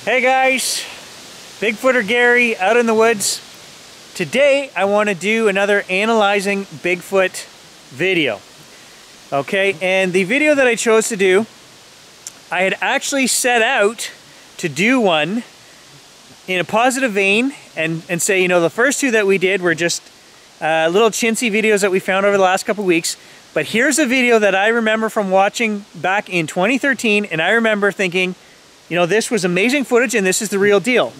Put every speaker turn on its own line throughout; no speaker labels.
Hey guys, Bigfooter Gary out in the woods. Today I want to do another analyzing Bigfoot video. Okay, and the video that I chose to do, I had actually set out to do one in a positive vein and say, you know, the first two that we did were just little chintzy videos that we found over the last couple weeks. But here's a video that I remember from watching back in 2013, and I remember thinking, you know, this was amazing footage and this is the real deal.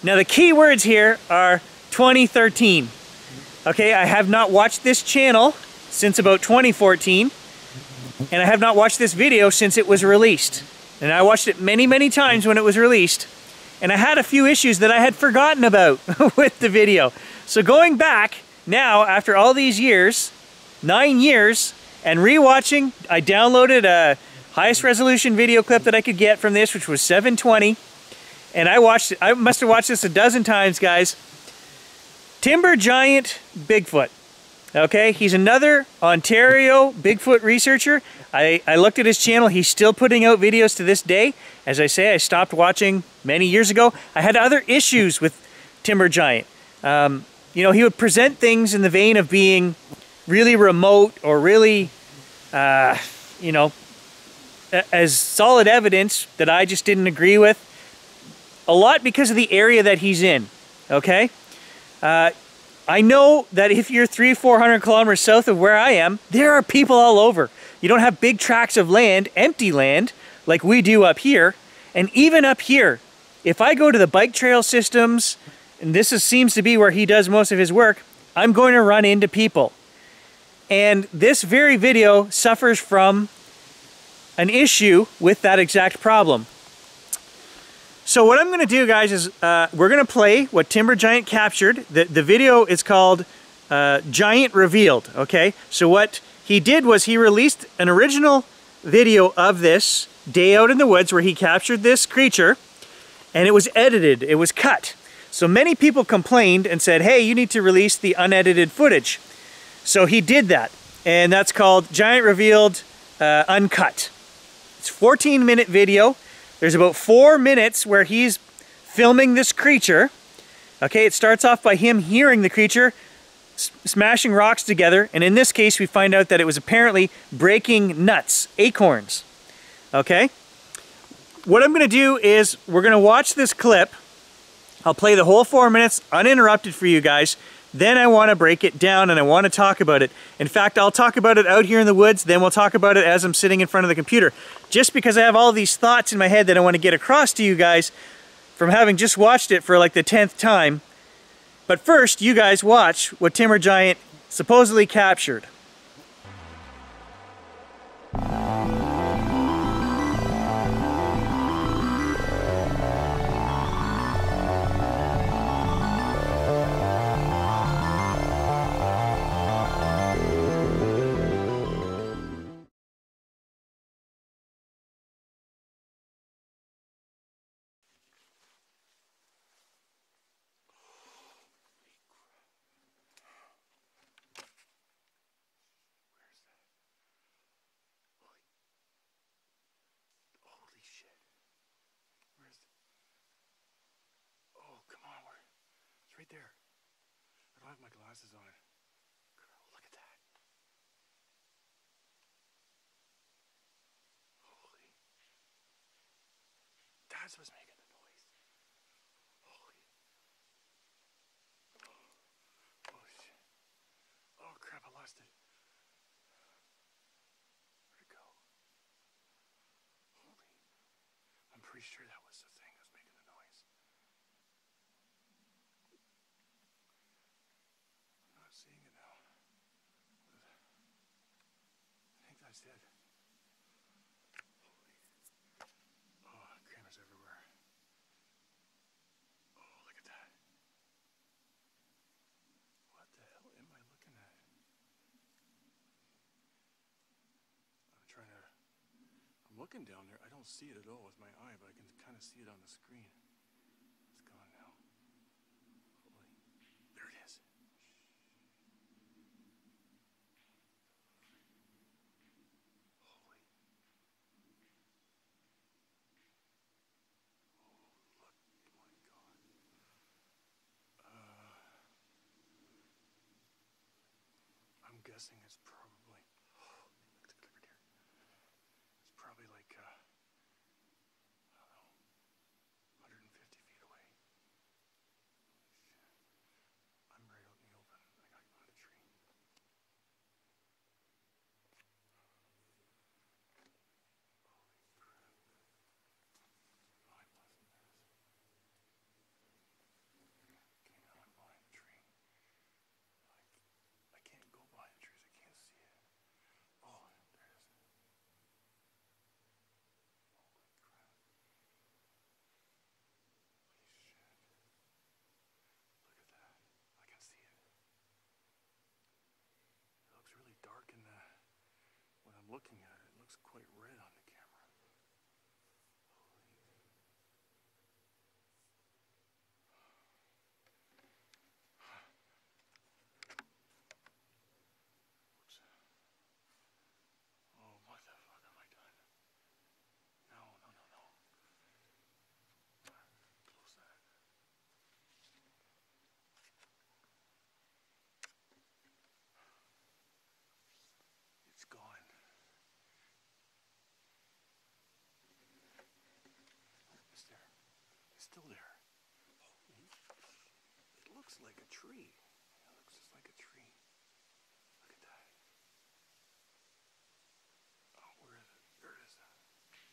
Now the key words here are 2013. Okay, I have not watched this channel since about 2014, and I have not watched this video since it was released. And I watched it many, many times when it was released, and I had a few issues that I had forgotten about with the video. So going back now, after all these years, 9 years, and rewatching, I downloaded a highest resolution video clip that I could get from this, which was 720, and I watched it. I must have watched this a dozen times, guys. Timbergiantbigfoot. Okay, he's another Ontario Bigfoot researcher. I looked at his channel. He's still putting out videos to this day. As I say, I stopped watching many years ago. I had other issues with Timbergiant. You know, he would present things in the vein of being really remote or really, you know, as solid evidence that I just didn't agree with. A lot because of the area that he's in, okay? I know that if you're 300-400 kilometers south of where I am, there are people all over. You don't have big tracts of land, empty land, like we do up here. And even up here, if I go to the bike trail systems, and seems to be where he does most of his work, I'm going to run into people. And this very video suffers from an issue with that exact problem. So what I'm going to do, guys, is we're going to play what Timbergiant captured. The video is called Giant Revealed, okay? So what he did was he released an original video of this day out in the woods where he captured this creature, and it was edited, it was cut. So many people complained and said, hey, you need to release the unedited footage. So he did that, and that's called Giant Revealed Uncut. It's a 14-minute video. There's about 4 minutes where he's filming this creature. Okay, it starts off by him hearing the creature smashing rocks together, and in this case we find out that it was apparently breaking nuts, acorns. Okay? What I'm going to do is we're going to watch this clip. I'll play the whole 4 minutes uninterrupted for you guys. Then I want to break it down and I want to talk about it. In fact, I'll talk about it out here in the woods, then we'll talk about it as I'm sitting in front of the computer. Just because I have all these thoughts in my head that I want to get across to you guys from having just watched it for like the 10th time. But first, you guys watch what Timbergiant supposedly captured. Right there. I don't have my glasses on. Look at that. Holy. That's what's making the noise. Holy. Oh shit. Oh crap, I lost it. Where'd it go? Holy. I'm pretty sure that was the thing that was making the noise. Seeing it now. I think that's it. Holy. Oh, cameras everywhere. Oh, look at that. What the hell am I looking at? I'm looking down there. I don't see it at all with my eye, but I can kind of see it on the screen. It's gone now. Holy. There it is. Holy.
guessing it's probably, it's probably like, I don't know, 150 feet away. I'm right out in the open. I gotta go to the tree. I can't go behind the trees. I can't see it. Oh, there it is. Holy crap. Holy shit. Look at that. I can see it. It looks really dark in the, when I'm looking at it, it looks quite red on the camera. Oops. Oh, what the fuck have I done? No, no, no, no. Close that. It's gone. It's there. It's still there. Holy. It looks like a tree. It looks just like a tree. Look at that. Oh, where is it? There it is. Holy.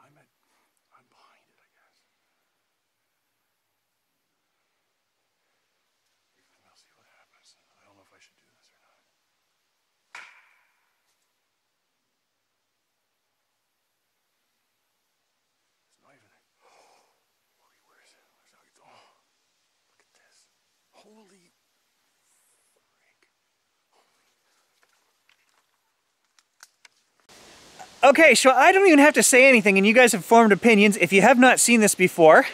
I'm behind it, I guess. I'll see what happens. I don't know if I should do this or not. It's not even. Holy, where is it? Where's it? Oh, look at this. Holy freak.
Okay, so I don't even have to say anything, and you guys have formed opinions. If you have not seen this before,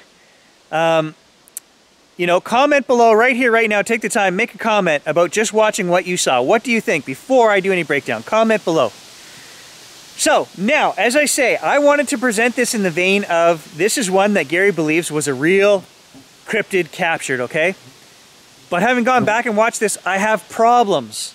you know, comment below right here, right now. Take the time, make a comment about just watching what you saw. What do you think before I do any breakdown? Comment below. So, now, as I say, I wanted to present this in the vein of, this is one that Gary believes was a real cryptid captured, okay? But having gone back and watched this, I have problems.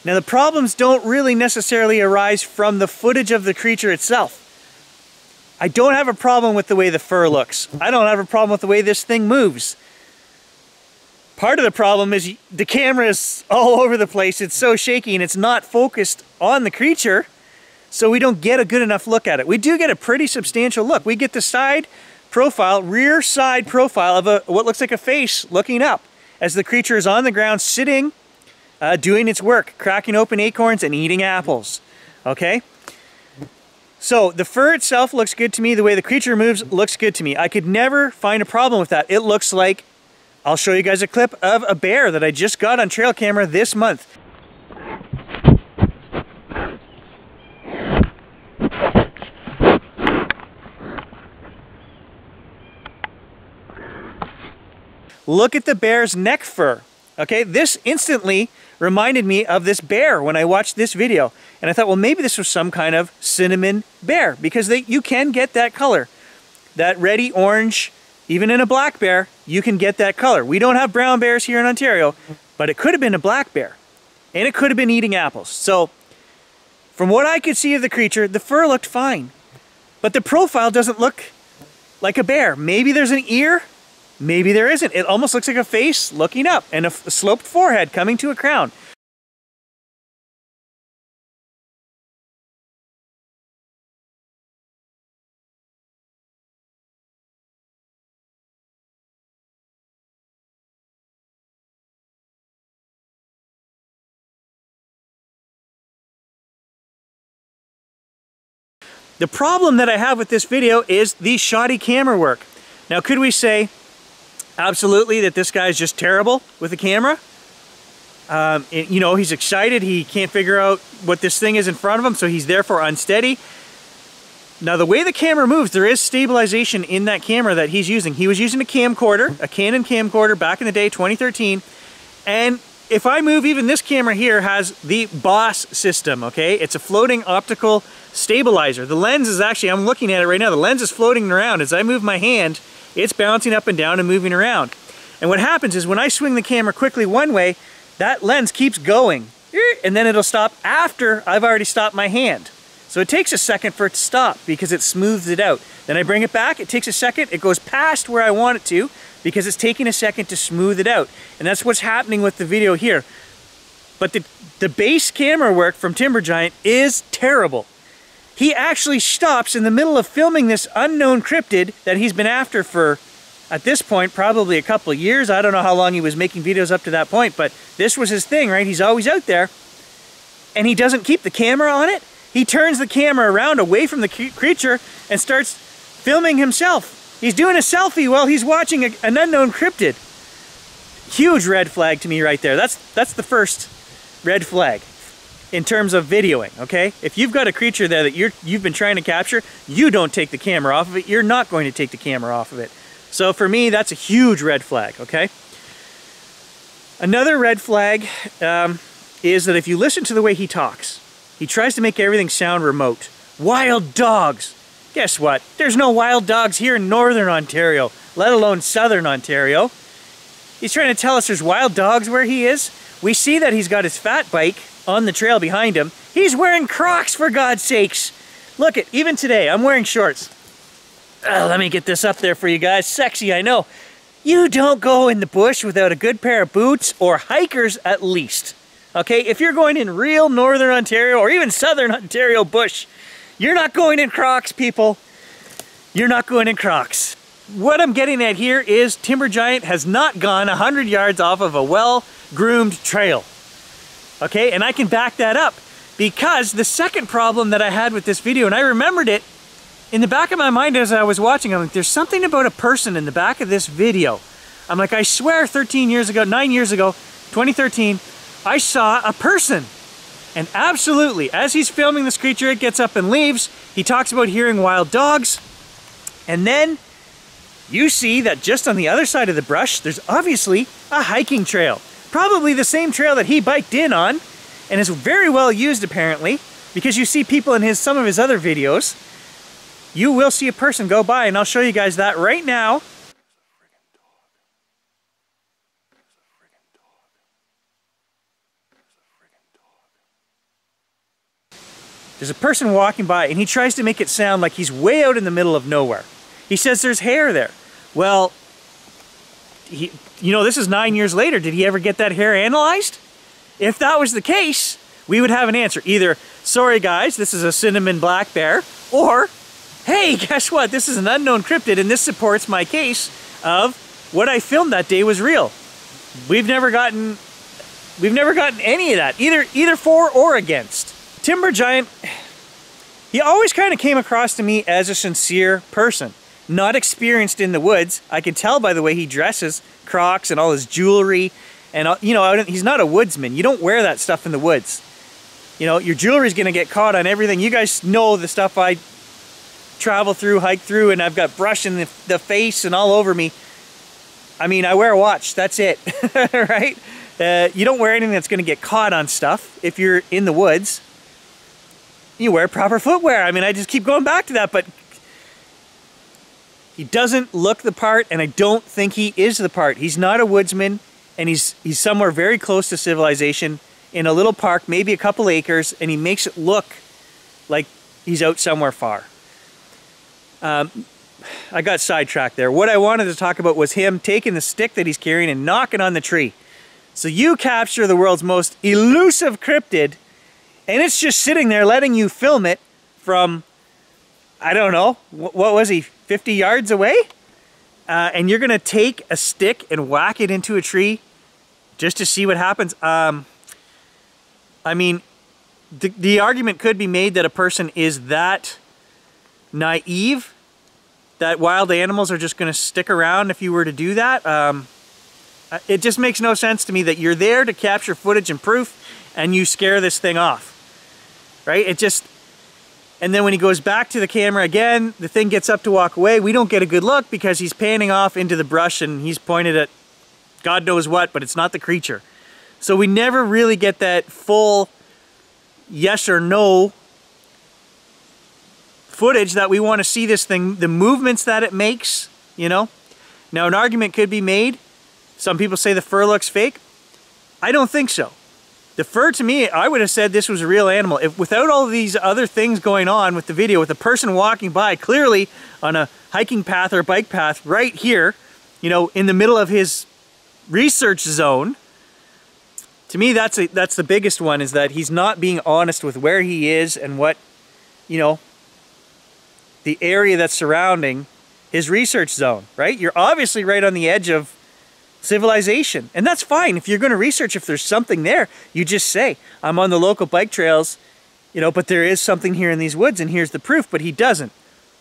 Now, the problems don't really necessarily arise from the footage of the creature itself. I don't have a problem with the way the fur looks. I don't have a problem with the way this thing moves. Part of the problem is the camera is all over the place. It's so shaky and it's not focused on the creature, so we don't get a good enough look at it. We do get a pretty substantial look. We get the side profile, rear side profile of what looks like a face looking up as the creature is on the ground sitting, doing its work, cracking open acorns and eating apples. Okay? So the fur itself looks good to me. The way the creature moves looks good to me. I could never find a problem with that. It looks like, I'll show you guys a clip of a bear that I just got on trail camera this month. Look at the bear's neck fur. Okay, this instantly reminded me of this bear when I watched this video. And I thought, well, maybe this was some kind of cinnamon bear, because you can get that color. That reddy orange, even in a black bear, you can get that color. We don't have brown bears here in Ontario, but it could have been a black bear. And it could have been eating apples. So, from what I could see of the creature, the fur looked fine. But the profile doesn't look like a bear. Maybe there's an ear, maybe there isn't. It almost looks like a face looking up and a sloped forehead coming to a crown. The problem that I have with this video is the shoddy camera work. Now, could we say absolutely that this guy's just terrible with the camera? You know, he's excited, he can't figure out what this thing is in front of him, so he's therefore unsteady. Now, the way the camera moves, there is stabilization in that camera that he's using. He was using a camcorder, a Canon camcorder back in the day, 2013, and if I move, even this camera here has the Boss system, okay? It's a floating optical stabilizer. The lens is actually, I'm looking at it right now, the lens is floating around. As I move my hand, it's bouncing up and down and moving around. And what happens is when I swing the camera quickly one way, that lens keeps going. And then it'll stop after I've already stopped my hand. So it takes a second for it to stop because it smooths it out. Then I bring it back, it takes a second, it goes past where I want it to because it's taking a second to smooth it out. And that's what's happening with the video here. But the base camera work from Timbergiant is terrible. He actually stops in the middle of filming this unknown cryptid that he's been after for, at this point, probably a couple of years. I don't know how long he was making videos up to that point, but this was his thing, right? He's always out there. And he doesn't keep the camera on it. He turns the camera around away from the creature and starts filming himself. He's doing a selfie while he's watching an unknown cryptid. Huge red flag to me right there. That's the first red flag in terms of videoing, okay? If you've got a creature there that you've been trying to capture, you don't take the camera off of it. You're not going to take the camera off of it. So for me, that's a huge red flag, okay? Another red flag is that if you listen to the way he talks, he tries to make everything sound remote. Wild dogs. Guess what? There's no wild dogs here in Northern Ontario, let alone Southern Ontario. He's trying to tell us there's wild dogs where he is. We see that he's got his fat bike on the trail behind him. He's wearing Crocs, for God's sakes. Look it, even today, I'm wearing shorts. Let me get this up there for you guys. Sexy, I know. You don't go in the bush without a good pair of boots, or hikers at least. Okay, if you're going in real Northern Ontario or even Southern Ontario bush, you're not going in Crocs, people. You're not going in Crocs. What I'm getting at here is Timbergiant has not gone 100 yards off of a well-groomed trail. Okay, and I can back that up because the second problem that I had with this video, and I remembered it in the back of my mind as I was watching, I'm like, there's something about a person in the back of this video. I'm like, I swear 9 years ago, 2013, I saw a person. And absolutely, as he's filming this creature, it gets up and leaves. He talks about hearing wild dogs. And then you see that just on the other side of the brush, there's obviously a hiking trail. Probably the same trail that he biked in on, and is very well used apparently, because you see people in some of his other videos. You will see a person go by, and I'll show you guys that right now. There's a person walking by, and he tries to make it sound like he's way out in the middle of nowhere. He says there's hair there. Well, you know, this is 9 years later. Did he ever get that hair analyzed? If that was the case, we would have an answer. Either, sorry guys, this is a cinnamon black bear, or, hey, guess what? This is an unknown cryptid, and this supports my case of what I filmed that day was real. We've never gotten any of that, either for or against. Timbergiant, he always kind of came across to me as a sincere person, not experienced in the woods. I can tell by the way he dresses, Crocs and all his jewelry, and you know, he's not a woodsman. You don't wear that stuff in the woods. You know, your jewelry's gonna get caught on everything. You guys know the stuff I travel through, hike through, and I've got brush in the face and all over me. I mean, I wear a watch, that's it, right? You don't wear anything that's gonna get caught on stuff if you're in the woods. You wear proper footwear. I mean, I just keep going back to that, but he doesn't look the part, and I don't think he is the part. He's not a woodsman, and he's somewhere very close to civilization in a little park, maybe a couple acres, and he makes it look like he's out somewhere far. I got sidetracked there. What I wanted to talk about was him taking the stick that he's carrying and knocking on the tree. So you capture the world's most elusive cryptid, and it's just sitting there letting you film it from, I don't know, what was he, 50 yards away? And you're gonna take a stick and whack it into a tree just to see what happens. I mean, the argument could be made that a person is that naive that wild animals are just gonna stick around if you were to do that. It just makes no sense to me that you're there to capture footage and proof and you scare this thing off. Right? It just, and then when he goes back to the camera again, the thing gets up to walk away. We don't get a good look because he's panning off into the brush and he's pointed at God knows what, but it's not the creature. So we never really get that full yes or no footage that we want to see this thing, the movements that it makes, you know. Now an argument could be made. Some people say the fur looks fake. I don't think so. The fur, to me, I would have said this was a real animal. If without all these other things going on with the video, with a person walking by clearly on a hiking path or bike path right here, you know, in the middle of his research zone, to me that's the biggest one, is that he's not being honest with where he is and what, you know, the area that's surrounding his research zone, right? You're obviously right on the edge of civilization, and that's fine. If you're going to research, if there's something there, you just say, I'm on the local bike trails, you know, but there is something here in these woods and here's the proof. But he doesn't.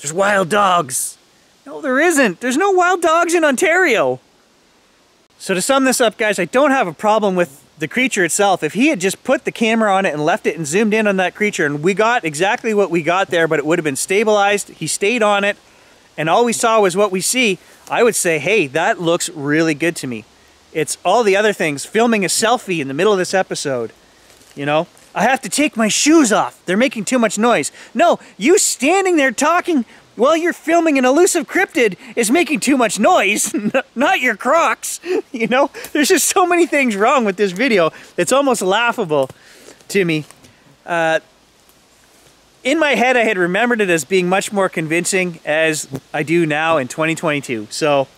There's wild dogs. No, there isn't. There's no wild dogs in Ontario. So to sum this up, guys, I don't have a problem with the creature itself. If he had just put the camera on it and left it and zoomed in on that creature, and we got exactly what we got there, but it would have been stabilized, he stayed on it, and all we saw was what we see, I would say, hey, that looks really good to me. It's all the other things, filming a selfie in the middle of this episode, you know? I have to take my shoes off. They're making too much noise. No, you standing there talking while you're filming an elusive cryptid is making too much noise, not your Crocs. You know, there's just so many things wrong with this video. It's almost laughable to me. In my head, I had remembered it as being much more convincing as I do now in 2022. So,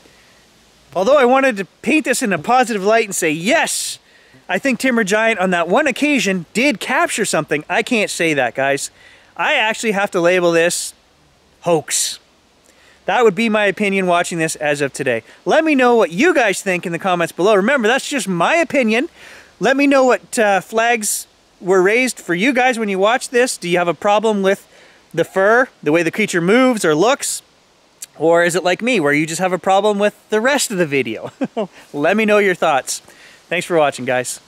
although I wanted to paint this in a positive light and say, yes, I think Timber Giant on that one occasion did capture something, I can't say that, guys. I actually have to label this hoax. That would be my opinion watching this as of today. Let me know what you guys think in the comments below. Remember, that's just my opinion. Let me know what flags were raised for you guys when you watch this. Do you have a problem with the fur, the way the creature moves or looks? Or is it like me, where you just have a problem with the rest of the video? Let me know your thoughts. Thanks for watching, guys.